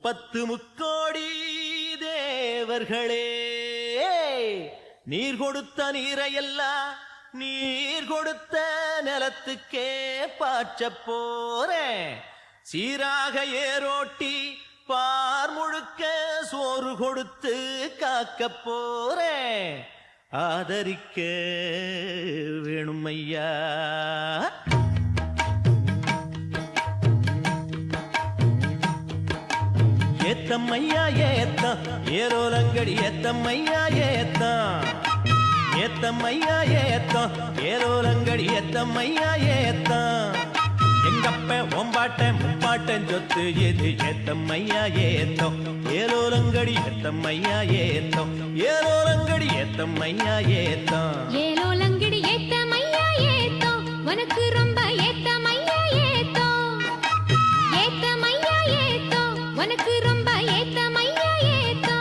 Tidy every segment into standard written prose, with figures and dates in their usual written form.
முப்பத்து முக்கோடி தேவர்களே, நீர் கொடுத்த நீரையெல்லாம் நீர் கொடுத்த நிலத்துக்கே பாய்ச்ச போறேன். சீராக ஏரோட்டி பார் முழுக்க சோறு கொடுத்து காக்க போறேன். ஆதரிக்க வேணும் ஐயா. ஏத்தம்மையா ஏத்தம் ஏரோலங்கடி ஏத்தம்மையா ஏத்தம். ஏத்தம்மையா ஏத்தம் ஏரோலங்கடி ஏத்தம்மையா ஏத்தம். எங்கப்ப ஒம்பாட்ட முப்பாட்டன் சொத்து எது ஏத்தம்மையா ஏத்தம். ஏரோலங்கடி ஏத்தம்மையா ஏத்தம். ஏரோலங்கடி ஏத்தம்மையா ஏத்தம். ஏரோலங்கடி ஏத்தம்மையா ஏத்தம். உனக்கு ரொம்ப ஏத்தம்மையா ஏத்தம். ஏத்தம்மையா ஏத்தம். உனக்கு ரொம்ப ஏத்தம்மையா ஏத்தம்.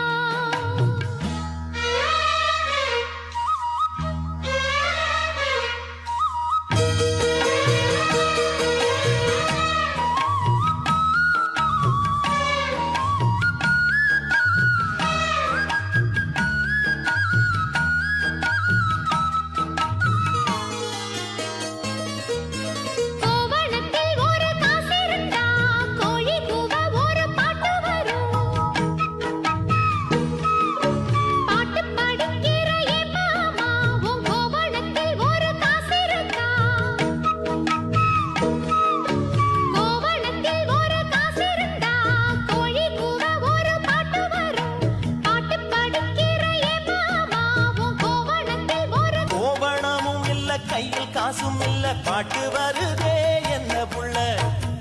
கையில் காசும் இல்ல பாட்டு வருதே என்ன புள்ள.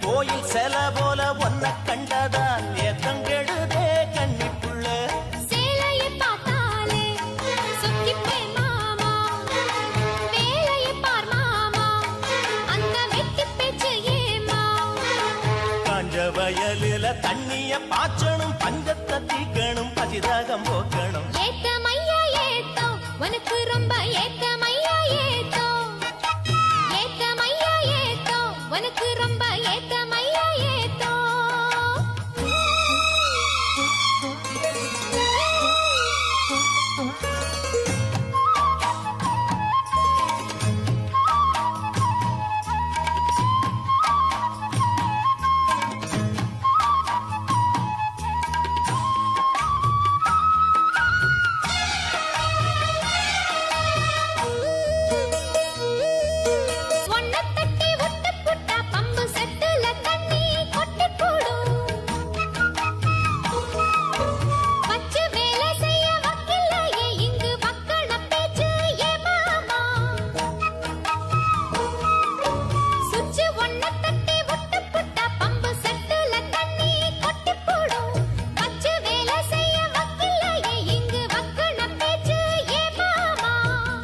கோயில் செல போல ஒன்ன கண்டதான் ஏத்தம் கெடுதே கண்ணி புள்ள. சேலையை பார்த்தாலே சொக்கிப்பே மாமா, வேலையை பார் மாமா, அந்த வெட்டி பேச்சு ஏமா. காஞ்ச வயலில தண்ணிய பாய்ச்சணும், பஞ்சத்தை தீக்கணும், பசிதாகம் போக்கணும். ஏத்தமையா ஏத்தம் உனக்கு ரொம்ப ஏத்தமையா ஏத்தம். ஏத்தமையா ஏத்தம் உனக்கு ரொம்ப ஏத்தமையா ஏத்தம்.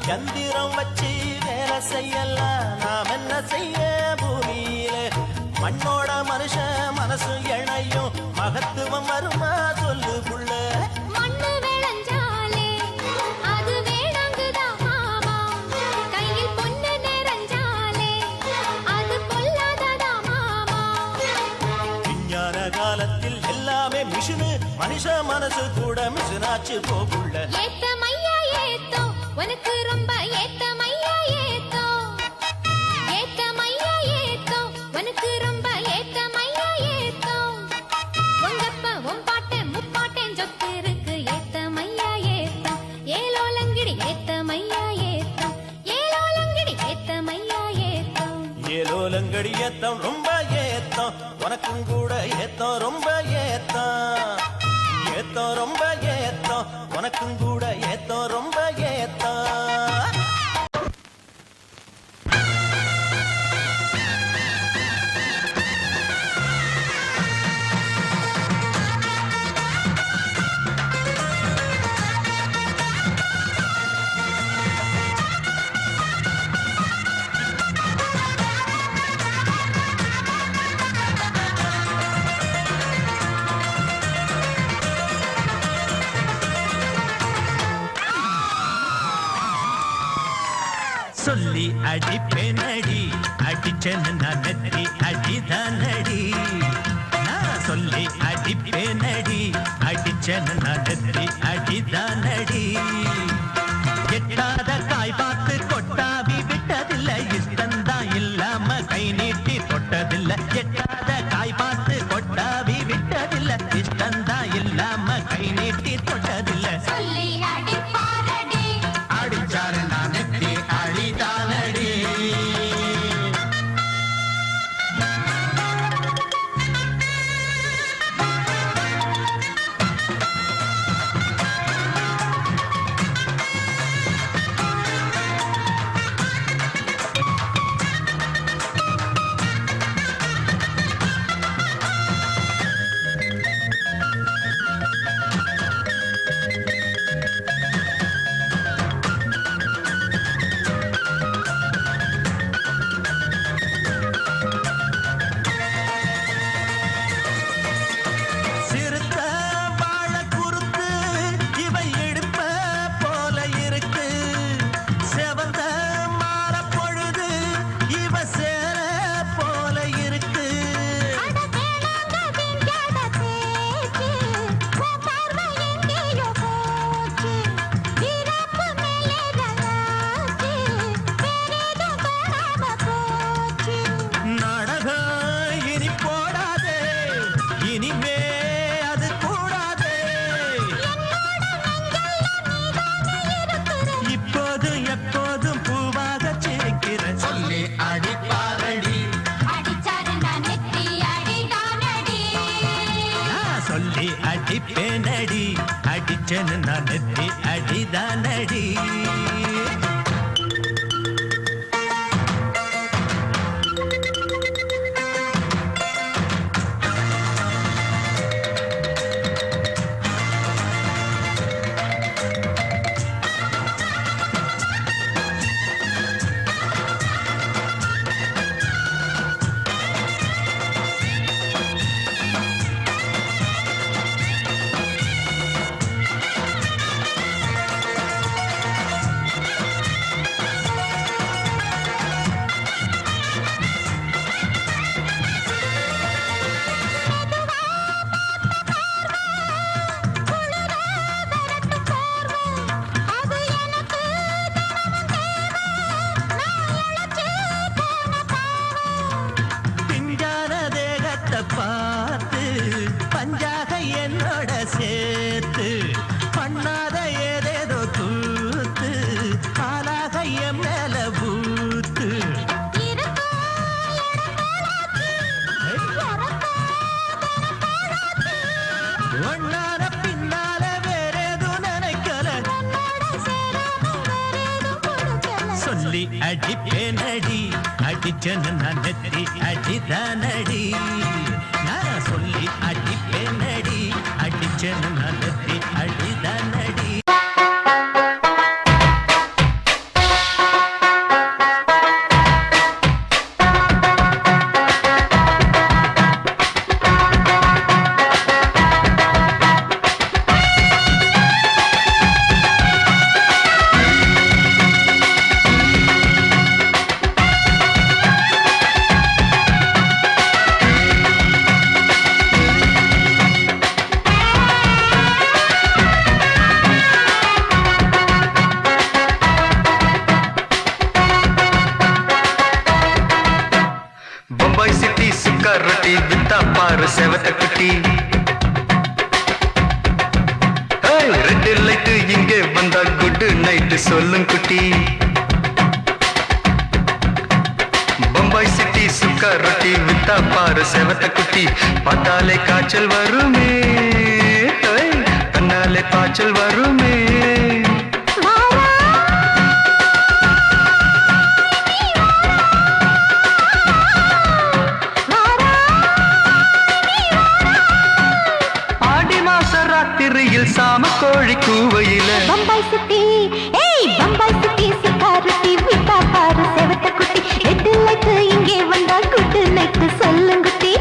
யந்திரம் வச்சு வேலை செய்யலாம், நாம் என்ன செய்ய பூமியில. மண்ணோட மனுஷன் மனசு இணையும், மகத்துவம் வருமா சொல்லு புள்ள. மண்ணு விளைஞ்சாலே அது வேணாங்குதான் மாமா, கையில் பொண்ணு நிறைஞ்சாலே அது பொல்லாததா மாமா. விஞ்ஞான காலத்தில் எல்லாமே மிஷினு, மனுஷ மனசு கூட மிஷினாச்சு போகுள்ள. ஏத்தமையா ஏத்தம் உனக்கு ரொம்ப ஏத்தமையா ஏத்தம். ஏத்தமையா ஏத்தம் உனக்கு ரொம்ப ஏத்தமையா ஏத்தம். உங்கப்ப உன் பாட்டன் முப்பாட்டன் சொத்து இருக்கு ஏத்தமையா ஏத்தம். ஏலோலங்கிடி ஏத்தமையா ஏத்தம். ஏலோலங்கிடி ஏத்தமையா ஏத்தம். ஏலோலங்கடி ஏத்தம் ரொம்ப ஏத்தம் உனக்கும் கூட ஏத்தம் ரொம்ப ஏத்தம். ஏத்தம் ரொம்ப ஏத்தம் உனக்கும் கூட ஏத்தம் ரொம்ப ஏத்தம். சொல்லி அடிப்பேனடி, அடிச்சேன்னு நான் நெத்தி அடிதானடி. நான் சொல்லி அடிப்பேனடி அடிச்சேன்னு நடத்தி அடிதானடி எட்டாத காய் பார்த்து கொட்டாவி விட்டதில்லை இஷ்டந்தான் இல்லாம கை நீட்டி தொட்டதில்லை எட்டாத காய் பார்த்து கொட்டாவி விட்டதில்லை இஷ்டந்தான் இல்லாம கை நீட்டி தொட்டதில்லை சொல்லி அடிப்பாரடி அடிச்சாரு நான் நெத்தி அழிதானடி சிறுத்த வாழ குறுத்து இவை எடுப்ப போல இருக்கு செவந்த மாற பொழுது இவ சேர போல இருக்கு அட வேணாங்க திங்காத பேச்சு உன் பார்வை எங்கேயோ போச்சு வீரப்பு மேலே ரலாச்சு வேறேதோ காணாம போச்சு நாடகம் இனி போடாதே இனிமே அது கூடாதே இப்போதும் எப்போதும் பூவாக சிரிக்கிற சொல்லி அடிப்பாரடி அடிச்சாரு நான் நெத்தி அடிதானடி நான் சொல்லி அடிப்பேனடி அடிச்சேன்னு நான் நெத்தி அடிதானடி அது எனக்கு நான் இழைச்சு போன பாவம் பிஞ்சான தேகத்தை பார்த்து பஞ்சாக என்னோட சேர்த்து பண்ணாத ஏதேதோ கூத்து ஆளாக என் மேல பூத்து ஒன்னார பின்னால வேறேதும் நினைக்கல சொல்லி அடிப்பேனடி அடிச்சேன்னு நான் நெத்தி அடிதானடி நான் சொல்லி அடிப்பேனடி அடிச்சேன்னு நான் நெத்தி அடிதானடி பம்பாய் சிட்டி சுக்கா ரொட்டி வித்தா பாரு செவத்த குட்டி ரெட் லைட்டு இங்கே வந்தா குட் நைட்டு சொல்லும் குட்டி பம்பாய் சிட்டி சுக்கா ரொட்டி வித்தா பாரு செவத்த குட்டி பார்த்தாலே காய்ச்சல் வருமே தன்னாலே பாய்ச்சல் வருமே ராத்திரியில் சாம கோழி கூவையில பம்பாய் சிட்டி ஏய் பம்பாய் சிட்டி சிக்காரத்தி விட்டா பாரு செவத்த குட்டி எட்டு லைட்டு இங்கே வந்தா குட்டு நைட்டு சொல்லுங்குட்டி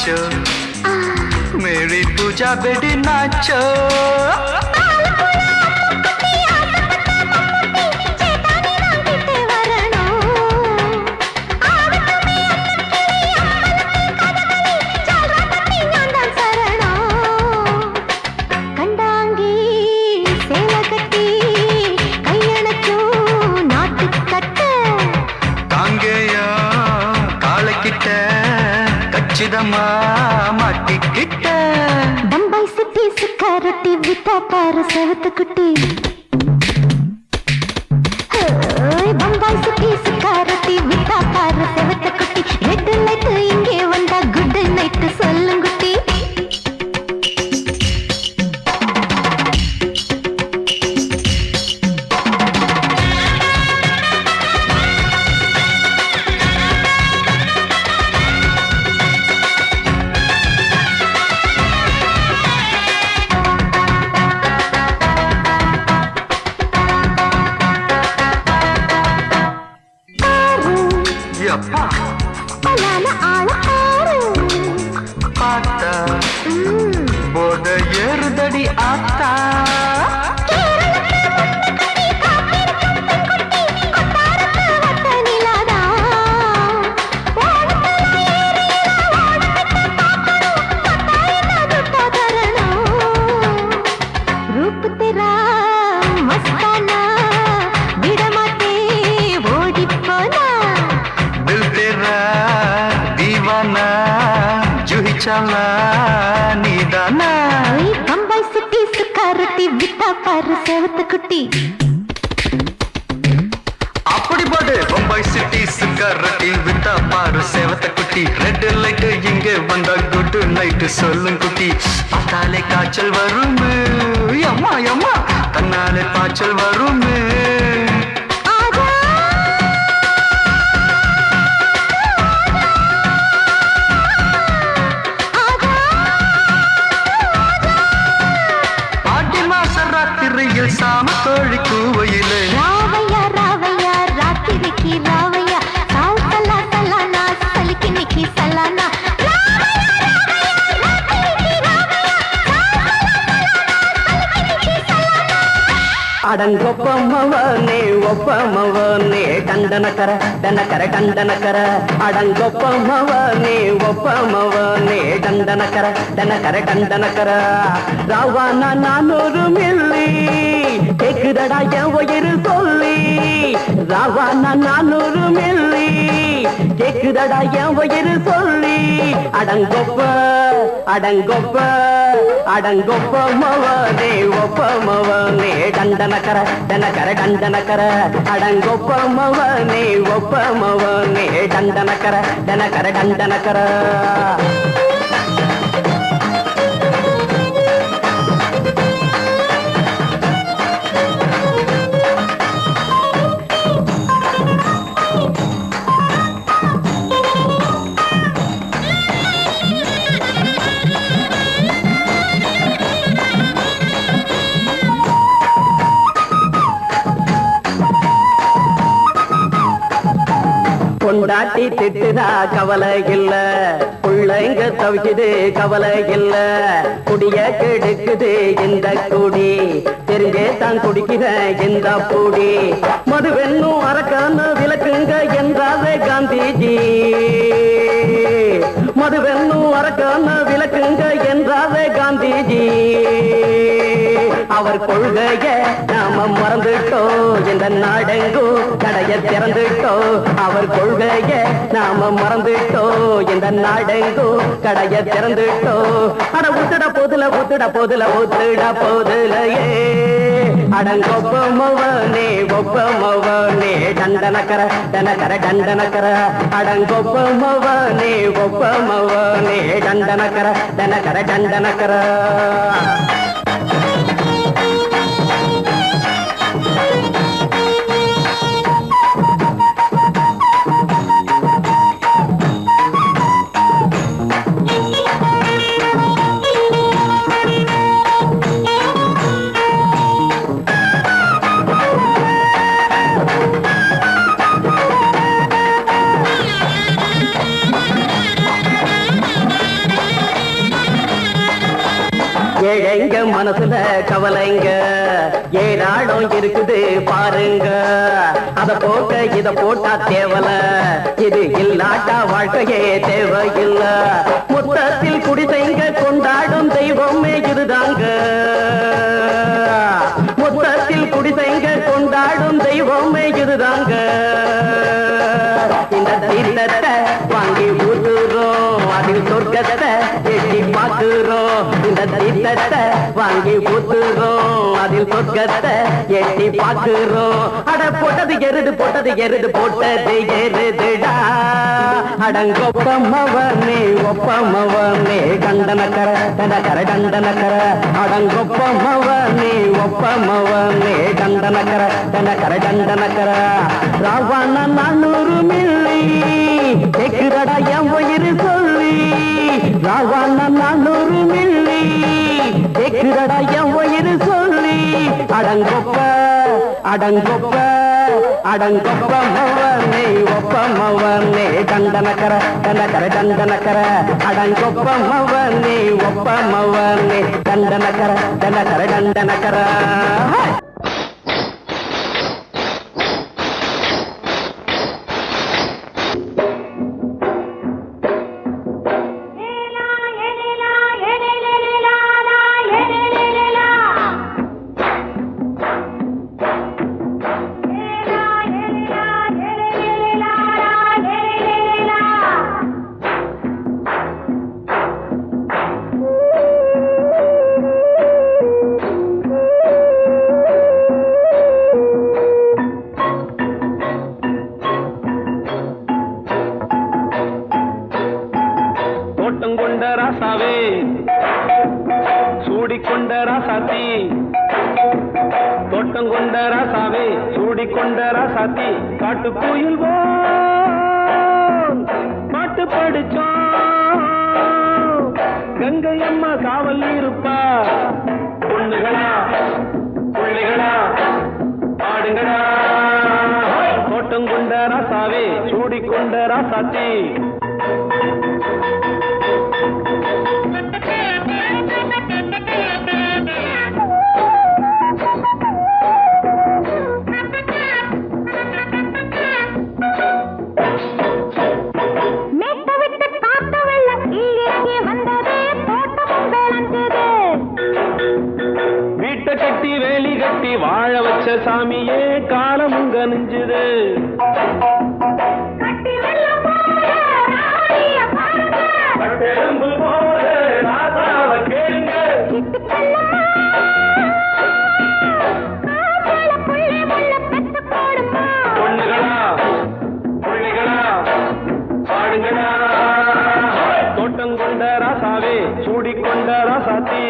नाचो मेरी पूजा बेटी नाचो மாட்டிக்கிட்ட பம்பாய் சிட்டி சுக்காரொட்டி வித்தா பாரு செவத்து குட்டி பம்பாய் சிட்டி சுக்காரொட்டி வித்தா பாரு செவத்து குட்டி ரெட் லைட் இங்கே வந்தா குட் நைட் சொல்லுங்குட்டி போட ஏறுதடி ஆத்தா रूप तेरा मस्ताना विडमाते ओडी पोना दिल तेरा दीवाना जूही चला नीदाना बम्बई सिटी सुकारोटी विता पार सेवत कुटी அப்படி போடு பம்பாய் சிட்டி சுக்காரொட்டி வித்தா பாரு சேவத்த குட்டி ரெட் லைட் இங்க வந்தா குட் நைட் சொல்லும் குட்டி பார்த்தாலே காய்ச்சல் வருமே அம்மா அம்மா தன்னாலே பாய்ச்சல் வருமே ஆடி மாச ராத்திரியில் சாம கோழி கூவையிலே ராவையா ராவையா ராத்திரிக்கு ராவையா சால் சலா சலானா சலிக்கு நிக்கி சலானா அடங்கொப்பமவனே ஒப்பமவனே டண்டனக்கர டனக்கர டண்டனக்கர அடங்கொப்பமவனே ஒப்பமவனே டண்டனக்கர டனக்கர டண்டனக்கர ராவானா 400 மில்லி கேக்குதடா என் உயிர் சொல்லி ராவானா 400 மில்லி கேக்குதடா என் உயிர் சொல்லி அடங்கொப்ப அடங்கொப்ப அடங்கொப்பமவனே ஒப்பமவனே டண்டனக்கர டனக்கர டண்டனக்கர அடங்கொப்பமவனே ஒப்பமவனே டண்டனக்கர டனக்கர டண்டனக்கர பொண்டாட்டி திட்டுதா கவலை இல்ல புள்ளைங்க தவிக்குது கவலை இல்ல குடிய கெடுக்குது இந்த குடி தெரிஞ்சே தான் குடிக்கிற இந்த பூடி மதுவென்னும் அரக்கான விளக்குங்க என்றாவே காந்திஜி மதுவென்னும் அரக்கான விளக்குங்க என்றாவே காந்திஜி அவர் கொள்கைய நாம மறந்துட்டோம் இந்த நாடெங்கும் கடைய திறந்துட்டோம் அவர் கொள்கைய நாம மறந்துட்டோம் இந்த நாடெங்கும் கடைய திறந்துட்டோம் அட ஊத்துட போதுல ஊத்துட போதுல ஊத்துட போதுலையே அடங்கொப்பமவனே ஒப்பமவனே டண்டனக்கர டனக்கர டண்டனக்கர அடங்கொப்பமவனே ஒப்பமவனே டண்டனக்கர டனக்கர டண்டனக்கர ஏழைங்க மனசுல கவலைங்க ஏராளம் இருக்குது பாருங்க. அத போக்க இத போட்டா தேவல, இது இல்லாட்டா வாழ்க்கையே தேவையில்ல. மொத்தத்தில் குடிசைங்க கொண்டாடும் தெய்வமே இதுதாங்க. மொத்தத்தில் குடிசைங்க கொண்டாடும் தெய்வமே இதுதாங்க. இந்த தீர்த்தத்தை வாங்கி ஊத்துறோம், அதில் சொர்க்கத்தை எட்டி பார்க்கிறோம். இந்த தீர்த்தத்தை வாங்கி ஊத்துறோம், அதில் சொர்க்கத்தை எட்டி பார்க்கிறோம். அட போட்டது எருது போட்டது எருது போட்டது எருதுடா. அடங்கொப்பமவனே ஒப்பமவனே கண்டனக்கர கண்டனக்கர கண்டனக்கர. அடங்கொப்பமவனே ஒப்பமவனே கண்டனக்கர கண்டனக்கர கண்டனக்கர. ராவண 400 மில்லி கேக்குறடா என் உயிர் சொல்லி. ராவண 400 மில்லி கேக்குறடா என் உயிர் சொல்லி. அடங்கொப்ப அடங்கொப்ப அடங்கொப்பமவனே ஒப்பமவனே கண்டனக்கர கண்டனக்கர கண்டனக்கர. அடங்கொப்பமவனே ஒப்பமவனே கண்டனக்கர கண்டனக்கர கண்டனக்கர. தோட்டங்கொண்ட ராசாவே சூடிக்கொண்ட ராசாத்தி. தோட்டங்கொண்ட ராசாவே சூடிக்கொண்ட ராசாத்தி. காட்டுக்குயில் பாட்டு படிச்சோம். கங்கை அம்மா காவல் இருப்பா. பொண்ணுகளா பிள்ளைகளா ஆடுங்களா. தோட்டங்கொண்ட ராசாவே சூடிக்கொண்ட ராசாத்தி. வீட்டை கட்டி வேலி கட்டி வாழ வச்ச சாமியே காலமுங்க நெஞ்சுது. பொண்ணுகளா பிள்ளைகளா ஆடுங்களா. தோட்டங்கொண்ட ராசாவே சூடிக்கொண்ட ராசாத்தி.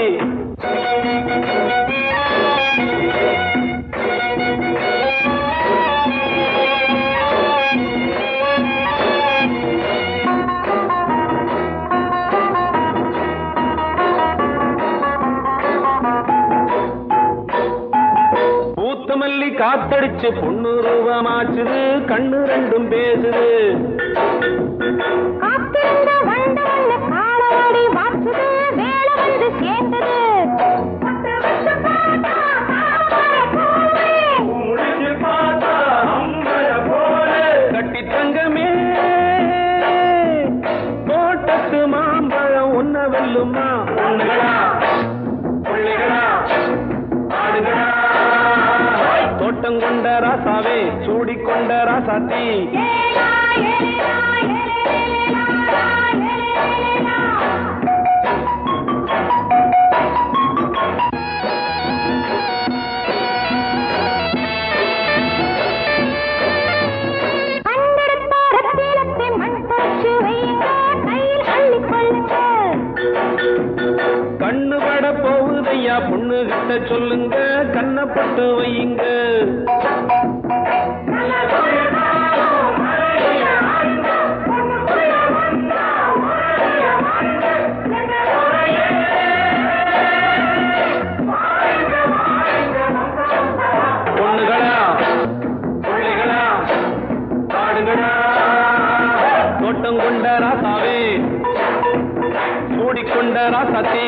பூத்தமல்லி காத்தடிச்சு பொண்ணு ரூபமாச்சுது. கண்ணு ரெண்டும் பேசுது. கட்டி தங்கமே தோட்டத்து மாம்பழம் உன்ன வெல்லுமா. பொண்ணுகளா பிள்ளைகளா ஆடுகளா. தோட்டங்கொண்ட ராசாவே சூடிக்கொண்ட ராசாத்தி. கண்ணு பட போகுதையா பொண்ணு கிட்ட சொல்லுங்க. கண்ணப்பட்டு வையுங்க. பொண்ணுகளா பிள்ளைகளா ஆடுங்களா. தோட்டங்கொண்ட ராசாவே சூடிக்கொண்ட ராசாத்தி.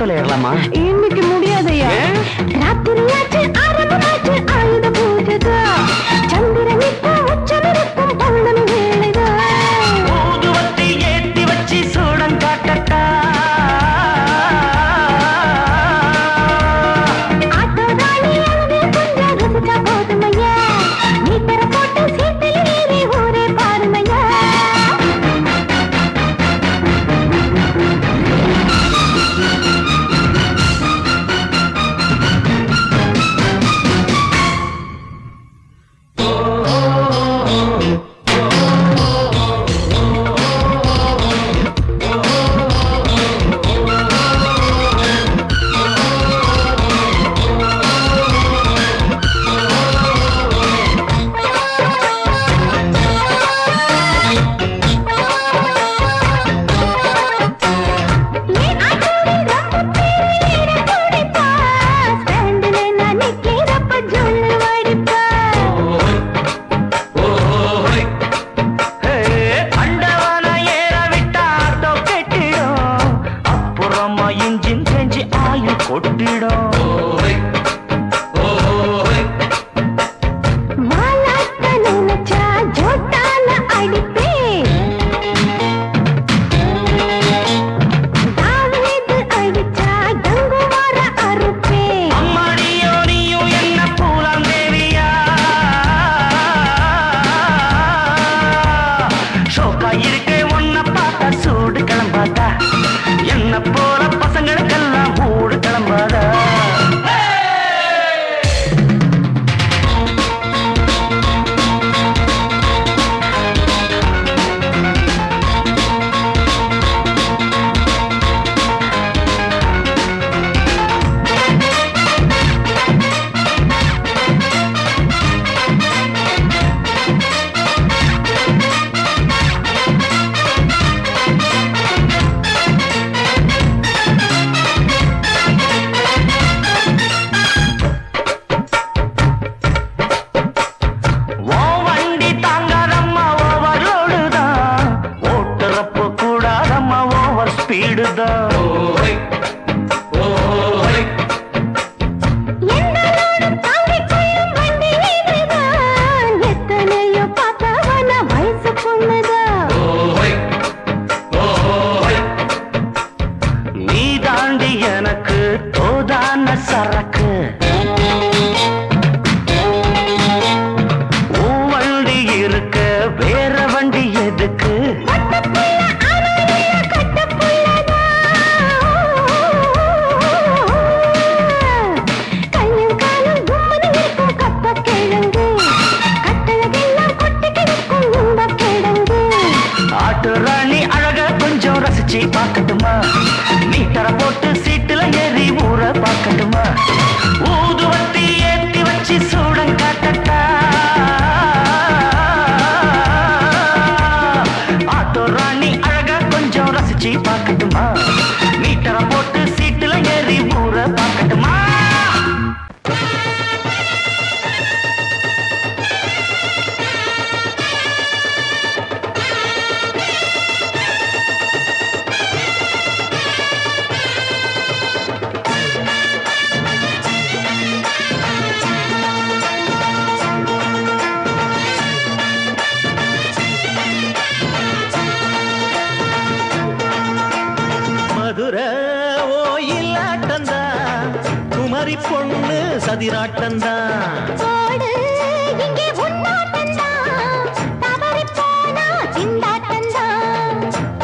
ஆட்டோல ஏறலாமா? இன்னைக்கு முடியாதையா? ராத்திரியாச்சு ஆரம்பமாச்சு ஆயுத பூஜைதா. சந்திரன் இப்ப உச்சமிருக்கும் பௌர்ணமி வேளைதா. ஊதுவத்தி ஏத்தி வச்சு சூடம் காட்டட்டா. ஆட்டோதானி அவனே கொஞ்சம் ரசிச்சா போதுமையா. மீட்டரை போட்டு சீட்டில் ஏறி ஊரே பாருமையா. சதிராட்டந்தான்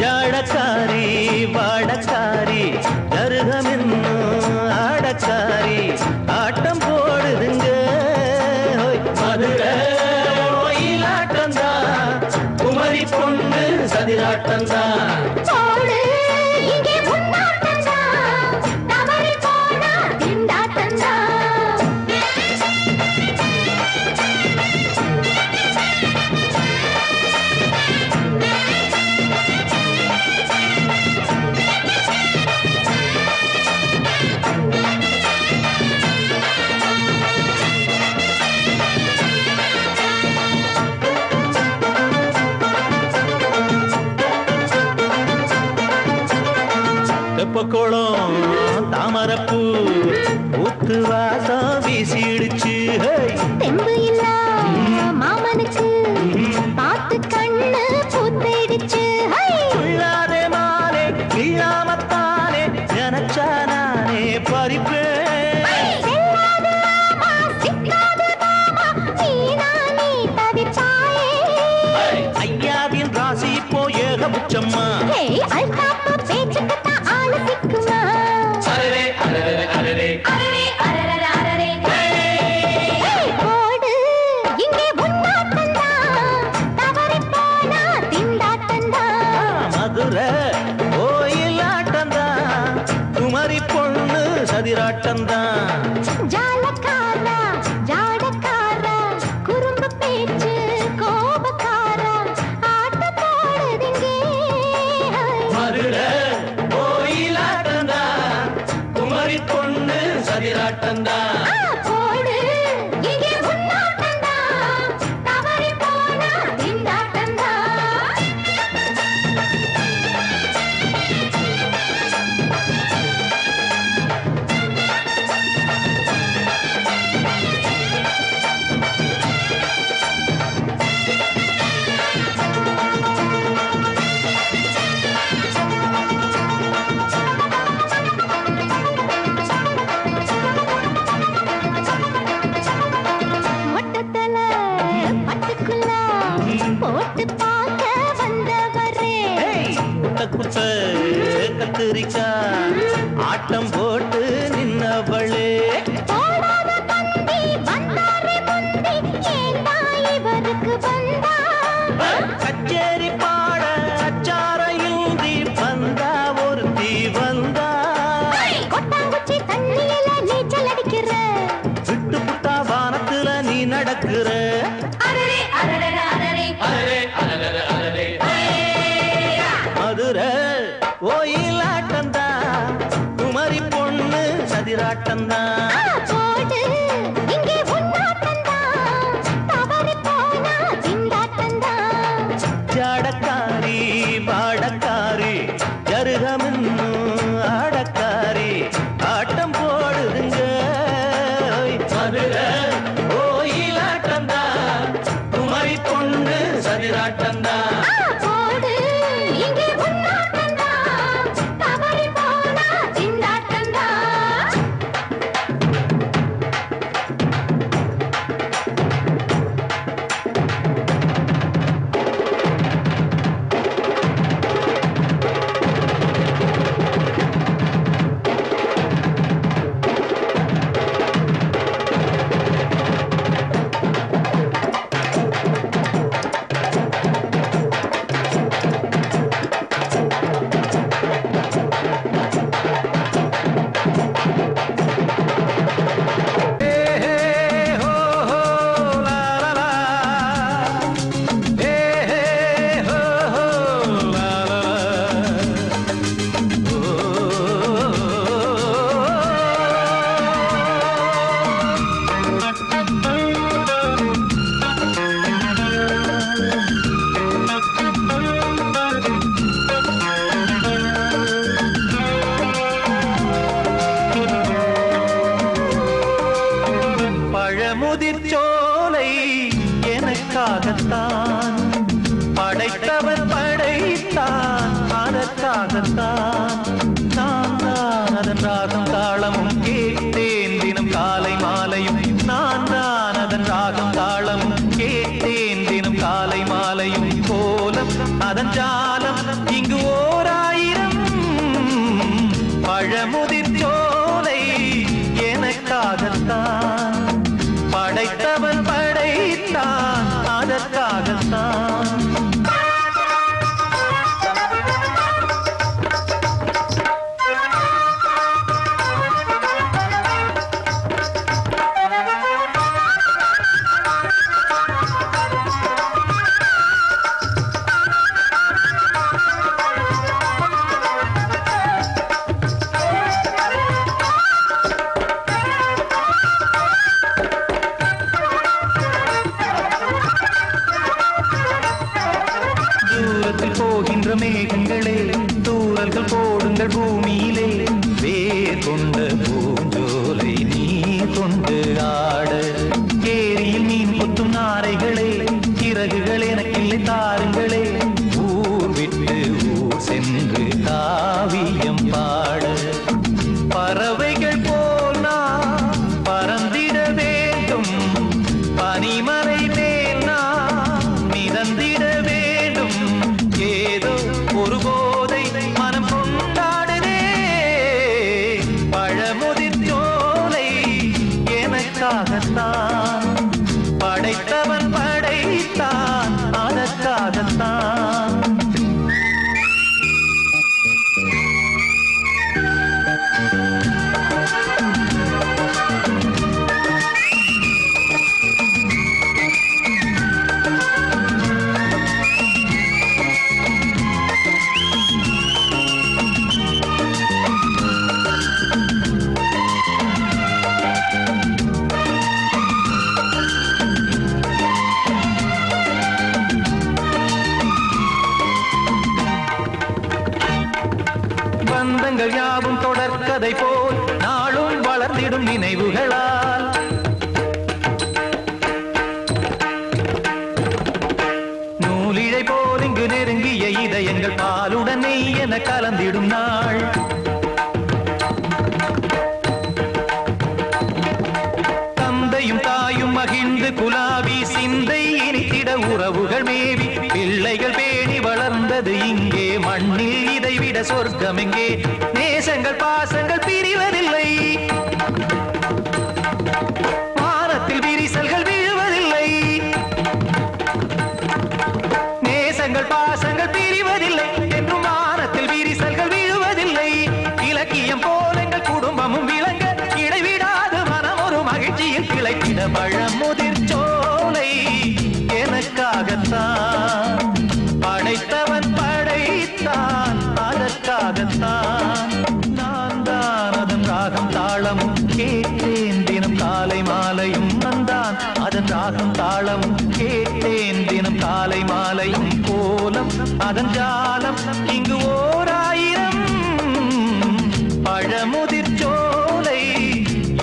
ஜாடக்காரி வாடக்காரி தருகமென்னு ஆடக்காரி ஆட்டம் போடுதுங்க மதுரை கோயிலாட்டந்தான் குமரி பொண்ணு சதிராட்டந்தான் தெப்பக்குளம் நினைச்சு பார்த்து கண்ணு பூத்திடுச்சு துள்ளாதே மானே இல்லாமத்தானே நினைச்சா நானே பறிப்பேன் ஐயாவின் ராசி இப்போ ஏகபட்சம்மா பேச்சுக்கத்தான் ஆளு சிக்குமா அரரே அரரே அரரே அரரே அரரே அரரே போடு இங்கே உன்னாட்டந்தா தவறி போனா திண்டாட்டந்தா மதுரை கோயிலாட்டந்தான் குமரி பொண்ணு சதிராட்டந்தான் ஜாலக்காரா ஜாடக்காரா குறும்பு பேச்சு கோபக்காரா ஆட்ட போடுதிங்கே மதுரை கோயிலாட்டந்தான் குமரி பொண்ணு சதிராட்டந்தான் போடு இங்கே உன்னாட்டந்தா தவறி போனா திண்டாட்டந்தா மொட்டத்தல பட்டுக்குள்ள போட்டு பார்க்க வந்தவரே குட்ட கத்திரிக்கா ஆட்டம் போட்டு நின்னவளே போடாத பந்தி வந்தாரே முந்தி ஏண்டா இவருக்கு வந்தா கச்சேரி பாட அச்சார இந்தி வந்தா ஒருத்தி வந்தா கொட்டாங்குச்சி தண்ணியில நீச்சல் அடிக்கிற விட்டு புட்டா வானத்துல நீ நடக்கிற அரரே அரரே அரரே மதுரை கோயிலாட்டந்தா குமரி பொண்ணு சதிராட்டந்தா போடு இங்கே உன்னாட்டந்தா தவறி போனா திண்டாட்டந்தா ஜாடக்காரி பாடக்காரி ஜருகமின்னு ஆடக்காரி ஆட்டம் போடுதுங்க மதுரை கோயிலாட்டந்தா குமரி பொண்ணு சதிராட்டந்தா போடு இங்கே உன்னாட்டந்தா தவறி போனா திண்டாட்டந்தா பழமுதிர்ச்சோலை எனக்காகத்தான் படைத்தவன் படைத்தான் அதற்காகத்தான் நான் தான் அதன் ராகம் தாளமும் கேட்டேன் தினம் காலை மாலையும் நான் தான் அதன் ராகம் தாளமும் கேட்டேன் தினம் காலை மாலையும் கோலம் அதன் ஜாலம் இங்கு ஓராயிரம் பழமுதிர்ச்சோலை எனக்காகத்தான் படைத்தவன் படைத்தான் அதற்காகத்தான் போகின்ற மேகங்களே தூரல்கள் போடுங்கள் பூமியிலே வேர் கொண்ட பூஞ்சோலை நீ கொண்டு ஆட ஏரியில் மீன் கொத்தும் நாரைகளே சொந்தங்கள் யாவும் தொடர்கதை போல் நாளும் வளர்ந்திடும் நினைவுகளால் நூலிழை போல் இங்கு நெருங்கிய இதயங்கள் பாலுடன் நெய் என கலந்திடும் நாள் தந்தையும் தாயும் மகிழ்ந்து குலாவி சிந்தை இனித்திட உறவுகள் மேவி பிள்ளைகள் பேணி வளர்ந்தது இங்கே மண்ணில் இதைவிட சொர்க்கம் எங்கே நேசங்கள் பாசங்கள் பிரிவதில்லை வானத்தில் விரிசல்கள் விழுவதில்லை நேசங்கள் பாசங்கள் பிரிவதில்லை என்றும் வானத்தில் விரிசல்கள் விழுவதில்லை இலக்கியம் போல எங்கள் குடும்பமும் விளங்க இடைவிடாது மனம் ஒரு மகிழ்ச்சியில் கிளைத்திட பழமுதிர் சோலை எனக்காகத்தான் படைத்தவன் படைத்தான் அதற்காகத்தான் நான் தான் அதன் ராகம் தாளமும் கேட்டேன் தினம் காலை மாலையும் வந்தான் அதன் ராகம் தாளமும் கேட்டேன் தினம் காலை மாலையும் கோலம் அதன் ஜாலம் இங்கு ஓர் ஆயிரம் பழமுதிர் சோலை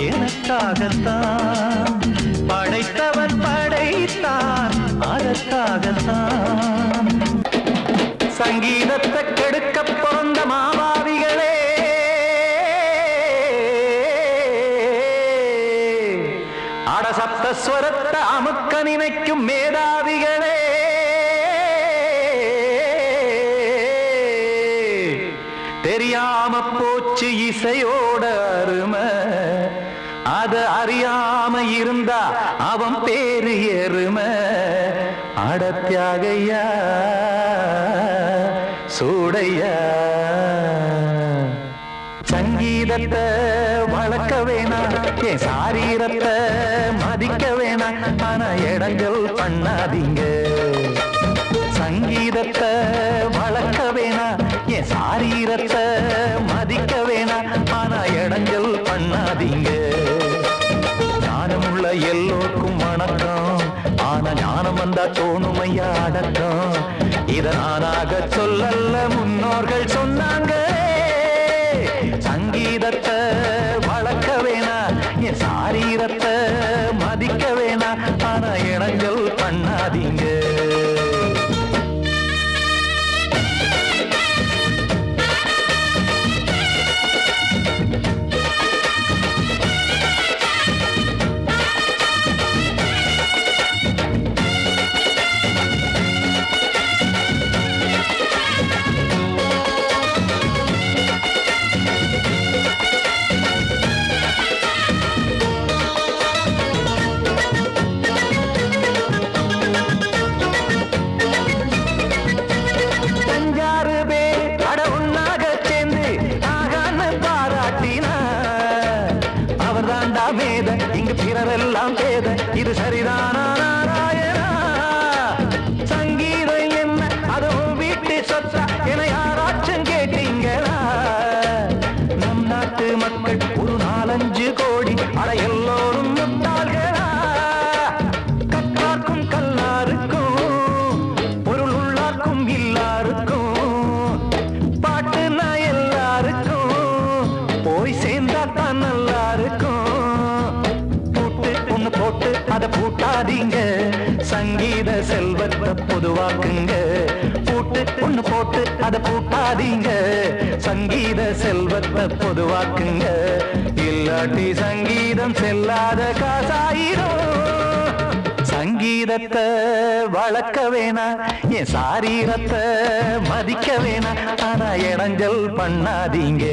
எனக்காகத்தான் படைத்தவன் படைத்தான் அதற்காகத்தான் சங்கீதத்தை கெடுக்க பிறந்த மாவாவிகளே அடசப்த ஸ்வரத்தை அமுக்க நினைக்கும் மேதாவிகளே தெரியாம போச்சு இசையோட அருமை அத அறியாம இருந்தா அவன் பேரு எருமை அடத்தியாகையா சூடையா சங்கீதத்தை வளர்க்க வேணாம் என் சாரீரத்தை மதிக்க வேணாம் ஆனா இடங்கள் பண்ணாதீங்க சங்கீதத்தை வளர்க்க வேணாம் என் சாரீரத்தை மதிக்க வேணாம் ஆனா இடங்கள் பண்ணாதீங்க ஞானமுள்ள எல்லோருக்கும் வணக்கம் ஆனா ஞானம் வந்தா தோணுமையா அடக்கம் இத நானாக சொல்லல்ல முன்னோர்கள் சொன்னாங்க சங்கீதத்தை வளர்க்க வேணா என் சாரீரத்தை மதிக்க வேணா ஆனா இடங்கள் பண்ணாதீங்க இங்கு பிறரெல்லாம் பேத இது சரிதானா நாராயணா சங்கீதம் என்ன அதுவும் வீட்டு சொத்தா என யாராச்சும் கேட்டீங்களா நம் நாட்டு மக்கள் ஒரு 4-5 கோடி அட எல்லோரும் முட்டாள்களா கற்றார்க்கும் கல்லாருக்கும் பொருள் உள்ளார்க்கும் இல்லாருக்கும் பாட்டுனா எல்லாருக்கும் போய் சேர்ந்தா தான் நல்லா இருக்கும் போட்டு அத பூட்டாதீங்க சங்கீத செல்வத்தை பொதுவாக்குங்க பூட்டு ஒண்ணு போட்டு அத பூட்டாதீங்க சங்கீத செல்வத்தை பொதுவாக்குங்க இல்லாட்டி சங்கீதம் செல்லாத காசாயிரும் சங்கீதத்தை வளர்க்க வேணா என் சாரீரத்தை மதிக்க வேணா ஆனா இடைஞ்சல் பண்ணாதீங்க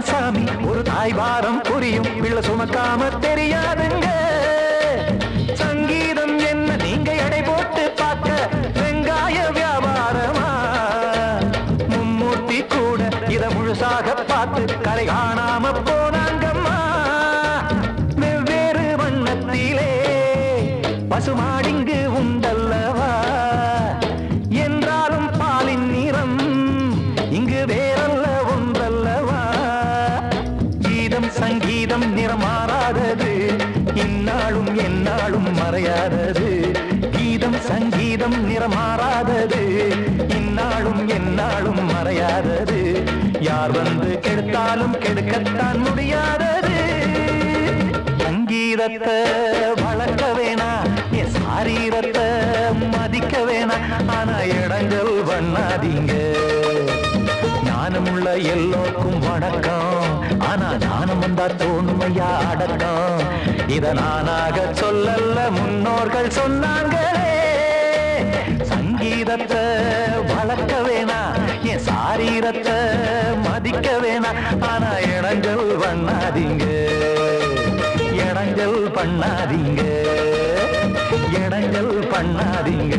சாமி ஒரு தாய் வாரம் புரியும் பிள்ளை சுமக்காம தெரியாதுங்க இத முழுசாக பார்த்து கரை காணாம போனாங்கம்மா. வெவ்வேறு வண்ணத்திலே பசுமாடிங்கு உண்டல்லவா, என்றாலும் பாலின் நிறம் இங்கு வேறல்ல ஒன்றல்லவா. கீதம் சங்கீதம் நிறமாறாதது, இந்நாளும் எந்நாளும் மறையாதது. கீதம் சங்கீதம் நிறமாறாதது, இந்நாளும் எந்நாளும் மறையாதது. யார் வந்து கெடுத்தாலும் கெடுக்கத்தான் முடியாதது. சங்கீதத்தை வளர்க்க வேணா, என் சாரீரத்தை மதிக்க வேணா, ஆனா இடங்கள் பண்ணாதீங்க. ஞானமுள்ள எல்லோருக்கும் வணக்கம், ஆனா ஞானம் வந்தா தோணுமையா அடக்கம். இத நானாக சொல்லல்ல, முன்னோர்கள் சொன்னாங்களே. சங்கீதத்தை வளர்க்க வேணா, என் சாரீரத்தை மதிக்க வேணா, ஆனா இடங்கள் பண்ணாதீங்க, இடங்கள் பண்ணாதீங்க, இடங்கள் பண்ணாதீங்க.